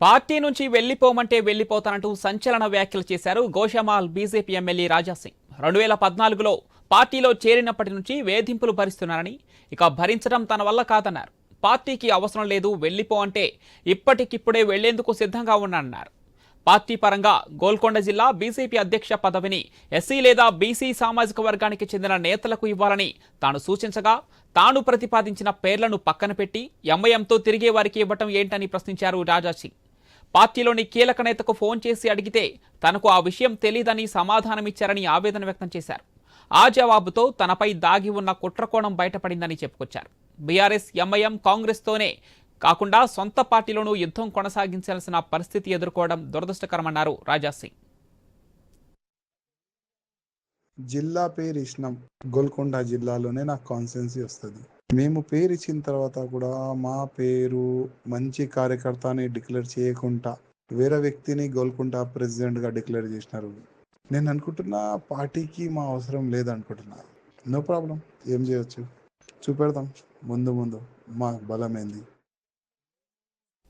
Party నుంచి వెళ్లిపోమంటే వెళ్లిపోతానంటూ సంచలన వ్యాఖ్యలు చేశారు గోషామాల్ బీజేపీ ఎమ్మెల్యే రాజాసింగ్. 2014లో పార్టీలో చేరినప్పటి నుంచి వేధింపులు భరిస్తున్నారని, ఇక భరించడం తన వల్ల కాదన్నారు. పార్టీకి అవసరం లేదు, వెళ్లిపో అంటే ఇప్పటికిప్పుడే వెళ్లేందుకు సిద్ధంగా ఉన్నారన్నారు. పార్టీ పరంగా గోల్కొండ జిల్లా బీజేపీ అధ్యక్ష పదవిని ఎస్సీ లేదా బీసీ సామాజిక వర్గానికి చెందిన నేతలకు ఇవ్వాలని తాను సూచించగా, తాను ప్రతిపాదించిన పేర్లను పక్కన పెట్టి ఎంఐఎంతో తిరిగే వారికి ఇవ్వటం ఏంటని ప్రశ్నించారు రాజాసింగ్. పార్టీలోని కీలక నేతకు ఫోన్ చేసి అడిగితే తనకు ఆ విషయం తెలీదని సమాధానమిచ్చారని ఆవేదన వ్యక్తం చేశారు. ఆ జవాబుతో తనపై దాగి ఉన్న కుట్రకోణం బయటపడిందని చెప్పుకొచ్చారు. బీఆర్ఎస్, ఎంఐఎం, కాంగ్రెస్తోనే కాకుండా సొంత పార్టీలోనూ యుద్ధం కొనసాగించాల్సిన పరిస్థితి ఎదుర్కోవడం దురదృష్టకరమన్నారు రాజాసింగ్. జిల్లా పేరు ఇచ్చినాం, గోల్కొండ జిల్లాలోనే నాకు కాన్స్టిట్యున్సీ వస్తుంది. మేము పేరు ఇచ్చిన తర్వాత కూడా మా పేరు మంచి కార్యకర్త అని డిక్లేర్ చేయకుండా వేరే వ్యక్తిని గోల్కొండ ప్రెసిడెంట్గా డిక్లేర్ చేసినారు. నేను అనుకుంటున్నా పార్టీకి మా అవసరం లేదనుకుంటున్నా. నో ప్రాబ్లం, ఏం చేయొచ్చు చూపెడతాం ముందు ముందు మా బలం ఏంది.